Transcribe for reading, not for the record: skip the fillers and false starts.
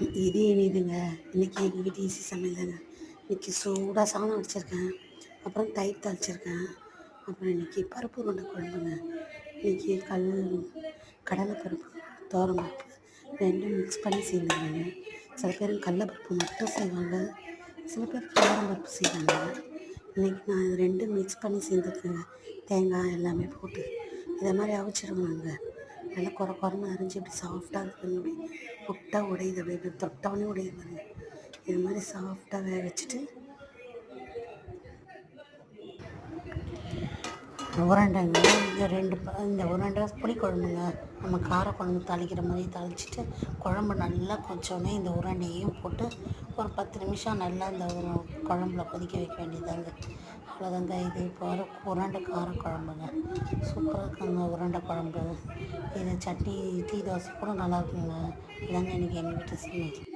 இது இனிதுங்க. இன்றைக்கி எங்கள் வீட்டு ஈஸி சமையல் தாங்க. இன்றைக்கி சூடாக சாதம் வடிச்சிருக்கேன், அப்புறம் தயிர் தாளிச்சிருக்கேன், அப்புறம் இன்றைக்கி பருப்பு உருண்டை குழம்புங்க. இன்றைக்கி கடலைப்பருப்பு, துவரம்பருப்பு ரெண்டும் மிக்ஸ் பண்ணி செய்வாங்க. சில பேர் கடலைப்பருப்பு மட்டும் செய்வாங்க, சில பேர் துவரம்பருப்பு செய்வாங்க. இன்றைக்கி நான் இது ரெண்டும் மிக்ஸ் பண்ணி செஞ்சுருக்கேங்க. தேங்காய் எல்லாமே போட்டு இதை மாதிரி அவிச்சிடுவாங்க. நல்லா குறன்னு அரிஞ்சு இப்படி சாஃப்டாக இருக்குங்க. அப்படி புட்டாக உடையுது, அப்படியே இப்படி தொட்டவொடனே உடையுது பாருங்க. இது மாதிரி சாஃப்டாக வேக வச்சுட்டு உருண்டைங்க. இந்த உருண்டை புளி குழம்புங்க. நம்ம காரக்குழம்பு தாளிக்கிற மாதிரி தாளிச்சிட்டு குழம்பு நல்லா கொதிச்சோடனே இந்த உருண்டையையும் போட்டு ஒரு 10 நிமிஷம் நல்லா இந்த குழம்புல கொதிக்க வைக்க வேண்டியதாங்க. அவ்வளோதாங்க. இது இப்போ வர உருண்டை காரக்குழம்புங்க. சூப்பராக இருக்குங்க உருண்டை குழம்பு. இது சட்னி இட்லி தோசை கூட நல்லா இருக்குங்க. இதாங்க எனக்கு எங்கள் வீட்டு சமையல்.